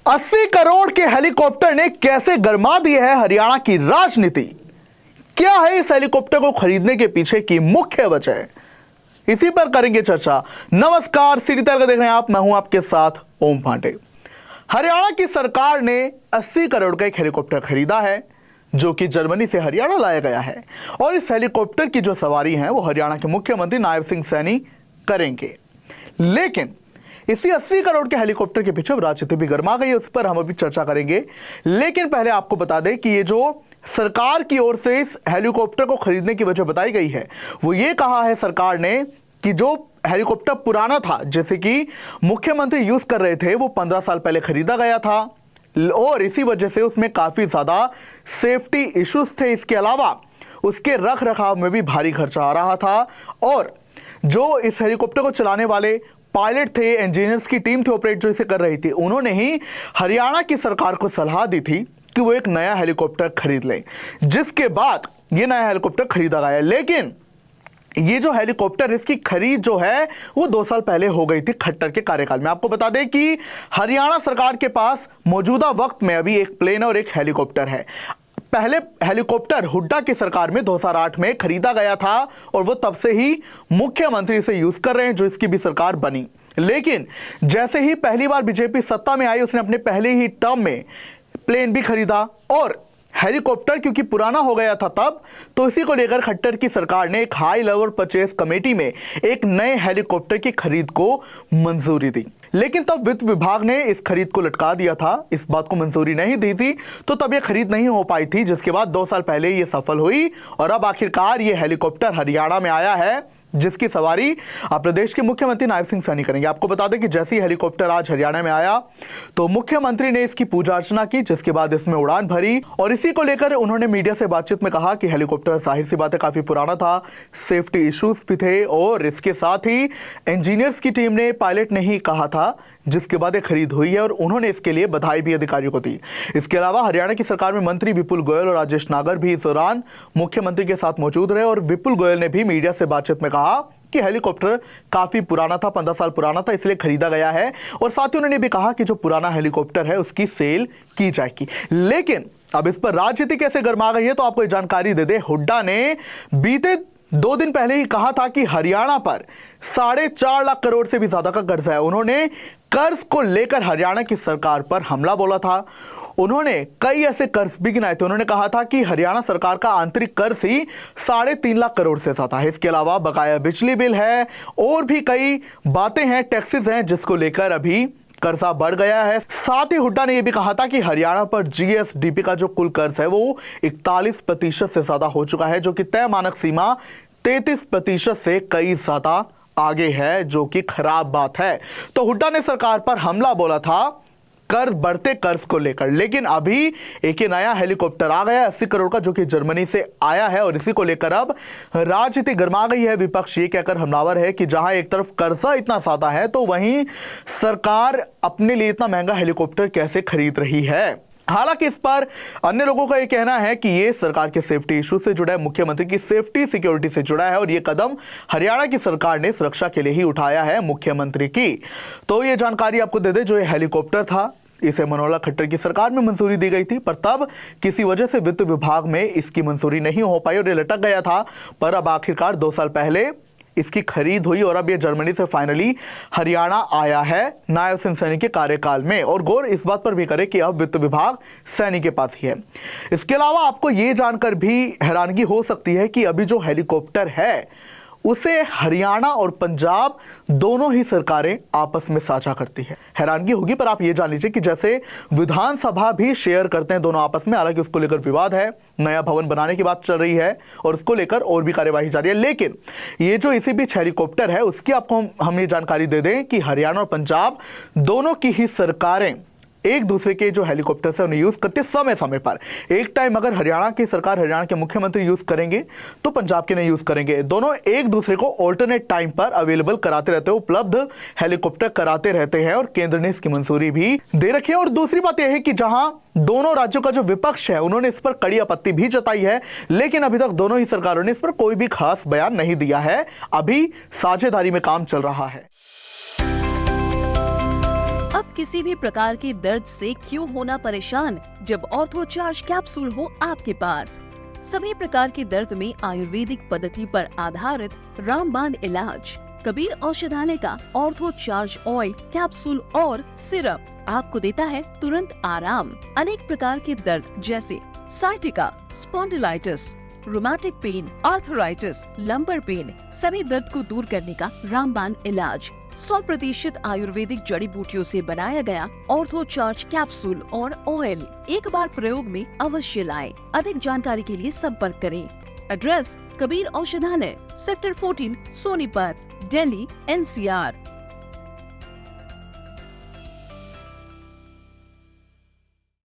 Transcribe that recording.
80 करोड़ के हेलीकॉप्टर ने कैसे गरमा दी है हरियाणा की राजनीति। क्या है इस हेलीकॉप्टर को खरीदने के पीछे की मुख्य वजह, इसी पर करेंगे चर्चा। नमस्कार, सीधी तरह देख रहे हैं आप, मैं हूं आपके साथ ओम पांडे। हरियाणा की सरकार ने 80 करोड़ का एक हेलीकॉप्टर खरीदा है जो कि जर्मनी से हरियाणा लाया गया है और इस हेलीकॉप्टर की जो सवारी है वो हरियाणा के मुख्यमंत्री नायब सिंह सैनी करेंगे। लेकिन इसी 80 करोड़ के हेलीकॉप्टर के पीछे राजनीति भी गर्मा गई है, उस पर हम अभी चर्चा करेंगे। लेकिन पहले आपको बता दें कि ये जो सरकार की ओर से इस हेलीकॉप्टर को खरीदने की वजह बताई गई है वो ये कहा है सरकार ने कि जो हेलीकॉप्टर पुराना था, जैसे कि मुख्यमंत्री यूज कर रहे थे, वो 15 साल पहले खरीदा गया था और इसी वजह से उसमें काफी ज्यादा सेफ्टी इश्यूज थे। इसके अलावा उसके रख रखाव में भी भारी खर्चा आ रहा था और जो इस हेलीकॉप्टर को चलाने वाले पायलट थे, इंजीनियर्स की टीम थी ऑपरेट जो इसे कर रही थी, उन्होंने ही हरियाणा की सरकार को सलाह दी थी कि वो एक नया हेलीकॉप्टर खरीद लें, जिसके बाद ये नया हेलीकॉप्टर खरीदा गया। लेकिन ये जो हेलीकॉप्टर, इसकी खरीद जो है वो 2 साल पहले हो गई थी खट्टर के कार्यकाल में। आपको बता दें कि हरियाणा सरकार के पास मौजूदा वक्त में अभी एक प्लेन और एक हेलीकॉप्टर है। पहले हेलीकॉप्टर हुड्डा की सरकार में 2008 में खरीदा गया था और वो तब से ही मुख्यमंत्री इसे यूज कर रहे हैं, जो इसकी भी सरकार बनी। लेकिन जैसे ही पहली बार बीजेपी सत्ता में आई, उसने अपने पहले ही टर्म में प्लेन भी खरीदा और हेलीकॉप्टर क्योंकि पुराना हो गया था तब, तो इसी को लेकर खट्टर की सरकार ने एक हाई लेवल परचेज कमेटी में एक नए हेलीकॉप्टर की खरीद को मंजूरी दी। लेकिन तब वित्त विभाग ने इस खरीद को लटका दिया था, इस बात को मंजूरी नहीं दी थी, तो तब यह खरीद नहीं हो पाई थी, जिसके बाद 2 साल पहले यह सफल हुई और अब आखिरकार यह हेलीकॉप्टर हरियाणा में आया है, जिसकी सवारी प्रदेश के मुख्यमंत्री नायब सिंह सैनी करेंगे। आपको बता दें कि जैसे ही हेलीकॉप्टर आज हरियाणा में आया तो मुख्यमंत्री ने इसकी पूजा अर्चना की, जिसके बाद इसमें उड़ान भरी और इसी को लेकर उन्होंने मीडिया से बातचीत में कहा कि हेलीकॉप्टर जाहिर सी बात है काफी पुराना था, सेफ्टी इश्यूज भी थे और इसके साथ ही इंजीनियर्स की टीम ने, पायलट ने ही कहा था, जिसके बाद ये खरीद हुई है और उन्होंने इसके लिए बधाई भी अधिकारियों को दी। इसके अलावा हरियाणा की सरकार में मंत्री विपुल गोयल और राजेश नागर भी इस दौरान मुख्यमंत्री के साथ मौजूद रहे और विपुल गोयल ने भी मीडिया से बातचीत में कहा कि हेलीकॉप्टर काफी पुराना था, 15 साल पुराना था, इसलिए खरीदा गया है और साथ ही उन्होंने भी कहा कि जो पुराना हेलीकॉप्टर है उसकी सेल की जाएगी। लेकिन अब इस पर राजनीति कैसे गर्मा गई है, तो आपको जानकारी दे दे। हुड्डा ने बीते 2 दिन पहले ही कहा था कि हरियाणा पर 4.5 लाख करोड़ से भी ज्यादा का कर्ज है। उन्होंने कर्ज को लेकर हरियाणा की सरकार पर हमला बोला था। उन्होंने कई ऐसे कर्ज भी गिनाए थे। उन्होंने कहा था कि हरियाणा सरकार का आंतरिक कर्ज ही 3.5 लाख करोड़ से ज्यादा है। इसके अलावा बकाया बिजली बिल है और भी कई बातें हैं, टैक्सेस हैं, जिसको लेकर अभी कर्जा बढ़ गया है। साथ ही हुड्डा ने यह भी कहा था कि हरियाणा पर जीएसडीपी का जो कुल कर्ज है वो 41% से ज्यादा हो चुका है, जो कि तय मानक सीमा 33% से कई ज्यादा आगे है, जो कि खराब बात है। तो हुड्डा ने सरकार पर हमला बोला था कर्ज, बढ़ते कर्ज को लेकर। लेकिन अभी एक नया हेलीकॉप्टर आ गया 80 करोड़ का, जो कि जर्मनी से आया है और इसी को लेकर अब राजनीति गर्मा गई है। विपक्ष ये कहकर हमलावर है कि जहां एक तरफ कर्जा इतना ज्यादा है तो वहीं सरकार अपने लिए इतना महंगा हेलीकॉप्टर कैसे खरीद रही है। हालांकि इस पर अन्य लोगों का यह कहना है कि यह सरकार के सेफ्टी इशू से जुड़ा है, मुख्यमंत्री की सेफ्टी सिक्योरिटी से जुड़ा है और यह कदम हरियाणा की सरकार ने सुरक्षा के लिए ही उठाया है मुख्यमंत्री की। तो यह जानकारी आपको दे दे, जो यह हेलीकॉप्टर था इसे मनोहर खट्टर की सरकार में मंजूरी दी गई थी, पर तब किसी वजह से वित्त विभाग में इसकी मंजूरी नहीं हो पाई और ये लटक गया था। पर अब आखिरकार 2 साल पहले इसकी खरीद हुई और अब ये जर्मनी से फाइनली हरियाणा आया है नायब सिंह सैनी के कार्यकाल में। और गौर इस बात पर भी करें कि अब वित्त विभाग सैनी के पास ही है। इसके अलावा आपको ये जानकर भी हैरानगी हो सकती है कि अभी जो हेलीकॉप्टर है उसे हरियाणा और पंजाब दोनों ही सरकारें आपस में साझा करती है। हैरानगी होगी, पर आप ये जान लीजिए कि जैसे विधानसभा भी शेयर करते हैं दोनों आपस में। हालांकि उसको लेकर विवाद है, नया भवन बनाने की बात चल रही है और उसको लेकर और भी कार्यवाही जारी है। लेकिन ये जो इसी बीच हेलीकॉप्टर है उसकी आपको हम ये जानकारी दे दें कि हरियाणा और पंजाब दोनों की ही सरकारें एक दूसरे के जो हेलीकॉप्टर है उन्हें यूज करते समय समय पर। एक टाइम अगर हरियाणा की सरकार, हरियाणा के मुख्यमंत्री यूज करेंगे तो पंजाब के नहीं यूज करेंगे। दोनों एक दूसरे को ऑल्टरनेट टाइम पर अवेलेबल कराते रहते हैं, उपलब्ध हेलीकॉप्टर कराते रहते हैं और केंद्र ने इसकी मंजूरी भी दे रखी है। और दूसरी बात यह है कि जहां दोनों राज्यों का जो विपक्ष है उन्होंने इस पर कड़ी आपत्ति भी जताई है, लेकिन अभी तक दोनों ही सरकारों ने इस पर कोई भी खास बयान नहीं दिया है। अभी साझेदारी में काम चल रहा है। अब किसी भी प्रकार के दर्द से क्यों होना परेशान जब ऑर्थो चार्ज कैप्सूल हो आपके पास। सभी प्रकार के दर्द में आयुर्वेदिक पद्धति पर आधारित रामबाण इलाज कबीर औषधालय का ऑर्थो चार्ज ऑयल कैप्सूल और सिरप आपको देता है तुरंत आराम। अनेक प्रकार के दर्द जैसे sciatica, spondylitis, rheumatic pain, arthritis, lumbar pain, सभी दर्द को दूर करने का रामबाण इलाज 100% आयुर्वेदिक जड़ी बूटियों से बनाया गया ऑर्थो चार्ज कैप्सूल और ऑयल एक बार प्रयोग में अवश्य लाएं। अधिक जानकारी के लिए संपर्क करें। एड्रेस कबीर औषधालय, सेक्टर 14, सोनीपत, दिल्ली, NCR।